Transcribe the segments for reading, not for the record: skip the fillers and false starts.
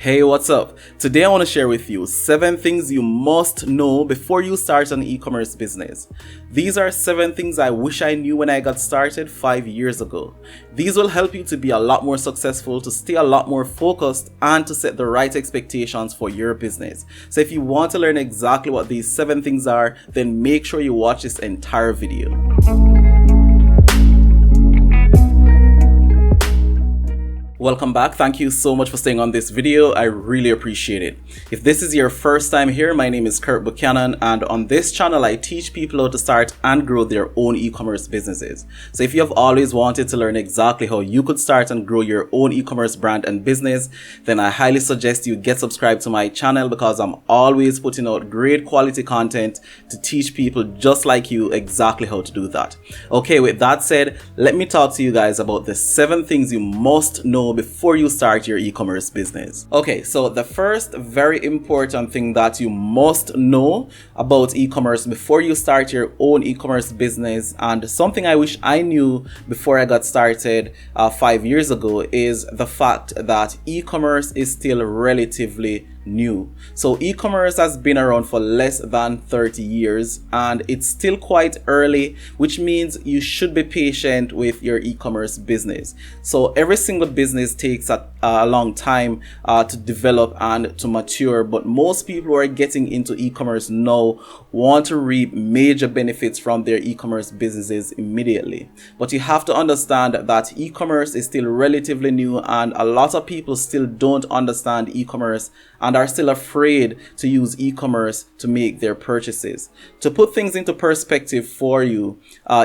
Hey, what's up? Today I want to share with you 7 things you must know before you start an e-commerce business. These are 7 things I wish I knew when I got started 5 years ago. These will help you to be a lot more successful, to stay a lot more focused, and to set the right expectations for your business. So if you want to learn exactly what these 7 things are, then make sure you watch this entire video. Welcome back. Thank you so much for staying on this video. I really appreciate it. If this is your first time here, my name is Kirk Buchanan, and on this channel I teach people how to start and grow their own e-commerce businesses. So if you have always wanted to learn exactly how you could start and grow your own e-commerce brand and business, then I highly suggest you get subscribed to my channel, because I'm always putting out great quality content to teach people just like you exactly how to do that. Okay, with that said, let me talk to you guys about the 7 things you must know before you start your e-commerce business. Okay, so the first very important thing that you must know about e-commerce before you start your own e-commerce business, and something I wish I knew before I got started 5 years ago, is the fact that e-commerce is still relatively new. So e-commerce has been around for less than 30 years and it's still quite early, which means you should be patient with your e-commerce business. So every single business takes a long time to develop and to mature, but most people who are getting into e-commerce now want to reap major benefits from their e-commerce businesses immediately. But you have to understand that e-commerce is still relatively new, and a lot of people still don't understand e-commerce and are still afraid to use e-commerce to make their purchases. To put things into perspective for you,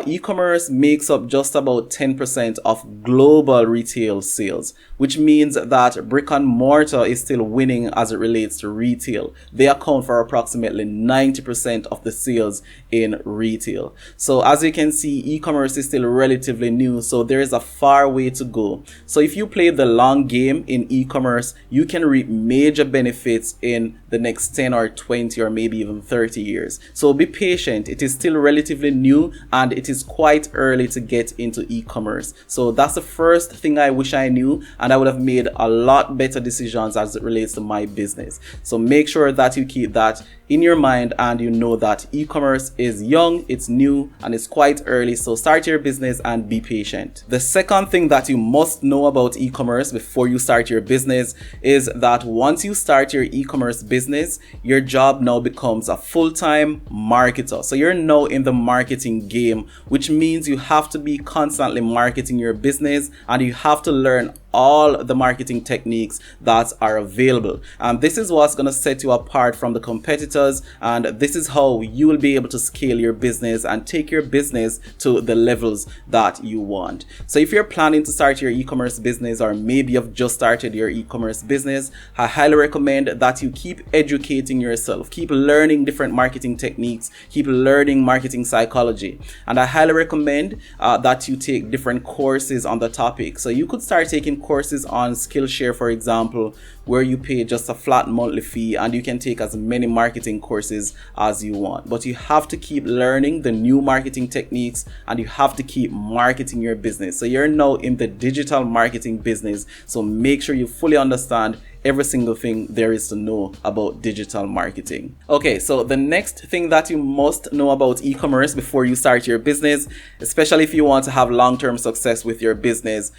e-commerce makes up just about 10% of global retail sales, which means that brick and mortar is still winning as it relates to retail. They account for approximately 90% of the sales in retail. So as you can see, e-commerce is still relatively new, so there is a far way to go. So if you play the long game in e-commerce, you can reap major benefits in the next 10 or 20 or maybe even 30 years. So be patient. It is still relatively new and it is quite early to get into e-commerce. So that's the first thing I wish I knew, and I would have made a lot better decisions as it relates to my business. So make sure that you keep that in your mind and you know that e-commerce is young, it's new, and it's quite early. So start your business and be patient. The second thing that you must know about e-commerce before you start your business is that once you start your e-commerce business, your job now becomes a full-time marketer. So you're now in the marketing game, which means you have to be constantly marketing your business and you have to learn all the marketing techniques that are available. And this is what's going to set you apart from the competitors, and this is how you will be able to scale your business and take your business to the levels that you want. So if you're planning to start your e-commerce business, or maybe you've just started your e-commerce business, I highly recommend that you keep educating yourself, keep learning different marketing techniques, keep learning marketing psychology. And I highly recommend that you take different courses on the topic. So you could start taking courses on Skillshare, for example, where you pay just a flat monthly fee and you can take as many marketing courses as you want. But you have to keep learning the new marketing techniques and you have to keep marketing your business. So you're now in the digital marketing business, so make sure you fully understand every single thing there is to know about digital marketing. Okay, so the next thing that you must know about e-commerce before you start your business, especially if you want to have long-term success with your business,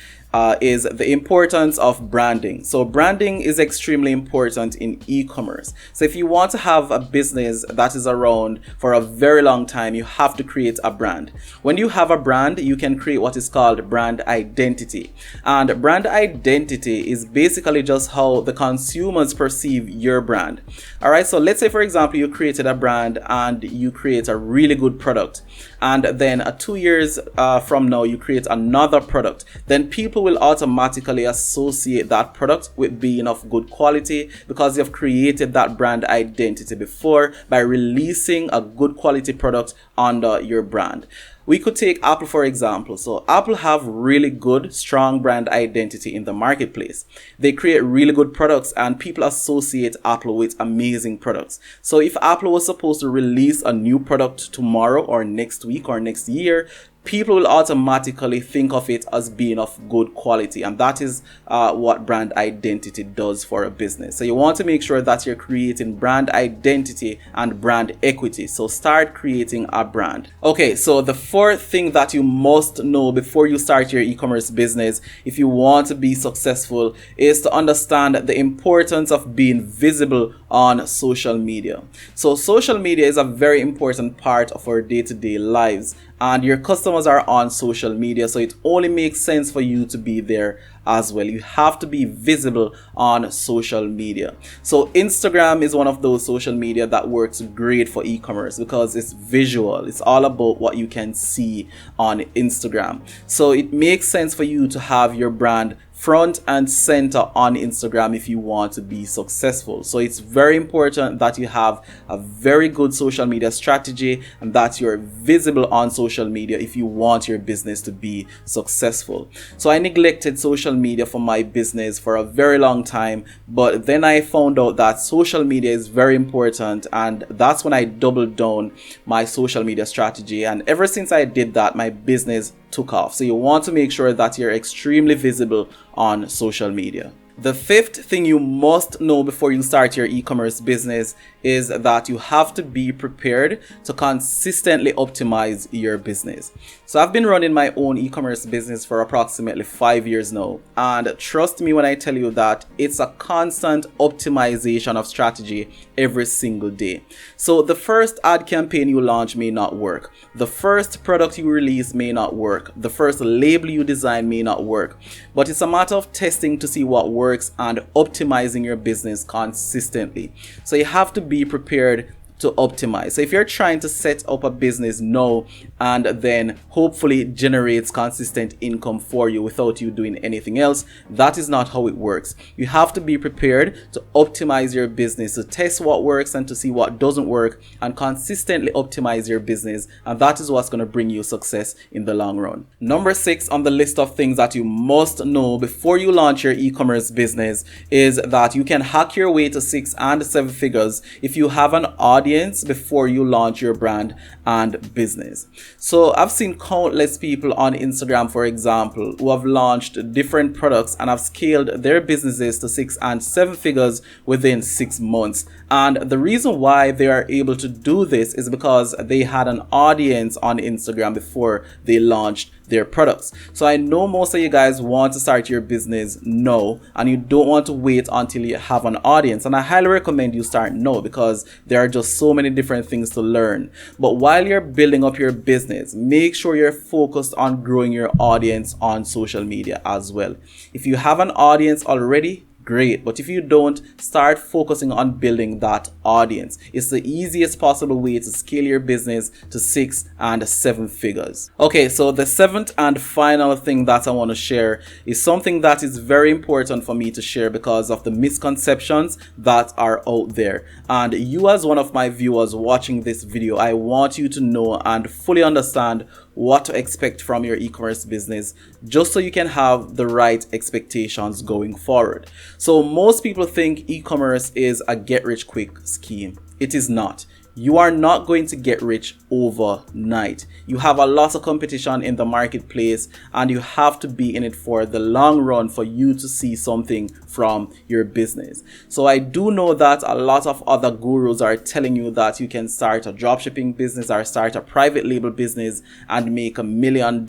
is the importance of branding. So branding is extremely important in e-commerce. So if you want to have a business that is around for a very long time, you have to create a brand. When you have a brand, you can create what is called brand identity. And brand identity is basically just how the consumers perceive your brand. All right, so let's say, for example, you created a brand and you create a really good product, and then 2 years from now you create another product. Then people will automatically associate that product with being of good quality, because you've created that brand identity before by releasing a good quality product under your brand. We could take Apple, for example. So Apple have really good, strong brand identity in the marketplace. They create really good products and people associate Apple with amazing products. So if Apple was supposed to release a new product tomorrow or next week or next year, people will automatically think of it as being of good quality, and that is what brand identity does for a business. So you want to make sure that you're creating brand identity and brand equity. So start creating a brand. Okay, so the fourth thing that you must know before you start your e-commerce business, if you want to be successful, is to understand the importance of being visible on social media. So social media is a very important part of our day-to-day lives, and your customers are on social media, so it only makes sense for you to be there as well. You have to be visible on social media. So Instagram is one of those social media that works great for e-commerce because it's visual. It's all about what you can see on Instagram. So it makes sense for you to have your brand front and center on Instagram if you want to be successful. So it's very important that you have a very good social media strategy and that you're visible on social media if you want your business to be successful. So I neglected social media for my business for a very long time, but then I found out that social media is very important, and that's when I doubled down my social media strategy, and ever since I did that, my business took off. So you want to make sure that you're extremely visible on social media. The fifth thing you must know before you start your e-commerce business is that you have to be prepared to consistently optimize your business. So I've been running my own e-commerce business for approximately 5 years now, and trust me when I tell you that it's a constant optimization of strategy every single day. So the first ad campaign you launch may not work. The first product you release may not work. The first label you design may not work. But it's a matter of testing to see what works and optimizing your business consistently. So you have to be prepared to optimize. So if you're trying to set up a business now and then hopefully it generates consistent income for you without you doing anything else, that is not how it works. You have to be prepared to optimize your business, to test what works and to see what doesn't work, and consistently optimize your business, and that is what's going to bring you success in the long run. Number 6 on the list of things that you must know before you launch your e-commerce business is that you can hack your way to 6 and 7 figures if you have an audience before you launch your brand and business. So I've seen countless people on Instagram, for example, who have launched different products and have scaled their businesses to 6 and 7 figures within 6 months. And the reason why they are able to do this is because they had an audience on Instagram before they launched their products. So I know most of you guys want to start your business now and you don't want to wait until you have an audience, and I highly recommend you start now because there are just so many different things to learn. But while you're building up your business, make sure you're focused on growing your audience on social media as well. If you have an audience already, great, but if you don't, start focusing on building that audience. It's the easiest possible way to scale your business to 6 and 7 figures. Okay, so the 7th and final thing that I want to share is something that is very important for me to share because of the misconceptions that are out there. And you, as one of my viewers watching this video, I want you to know and fully understand what to expect from your e-commerce business, just so you can have the right expectations going forward. So most people think e-commerce is a get-rich-quick scheme. It is not. You are not going to get rich overnight. You have a lot of competition in the marketplace, and you have to be in it for the long run for you to see something from your business. So I do know that a lot of other gurus are telling you that you can start a dropshipping business or start a private label business and make $1 million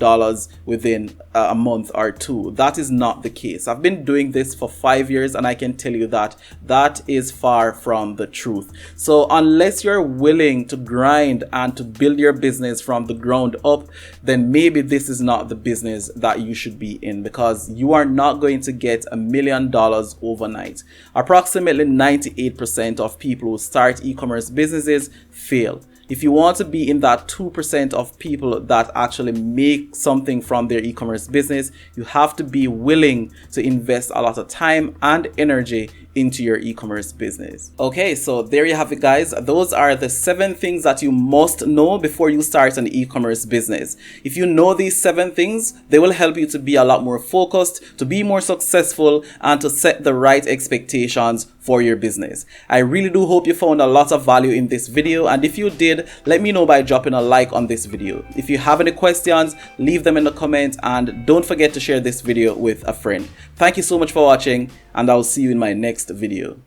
within a month or 2. That is not the case. I've been doing this for 5 years, and I can tell you that that is far from the truth. So unless you're willing to grind and to build your business from the ground up, then maybe this is not the business that you should be in, because you are not going to get $1 million overnight. Approximately 98% of people who start e-commerce businesses fail. If you want to be in that 2% of people that actually make something from their e-commerce business, you have to be willing to invest a lot of time and energy into your e-commerce business. Okay, so there you have it, guys. Those are the 7 things that you must know before you start an e-commerce business. If you know these 7 things, they will help you to be a lot more focused, to be more successful, and to set the right expectations for your business. I really do hope you found a lot of value in this video, and if you did, let me know by dropping a like on this video. If you have any questions, leave them in the comments, and don't forget to share this video with a friend. Thank you so much for watching, and I'll see you in my next video.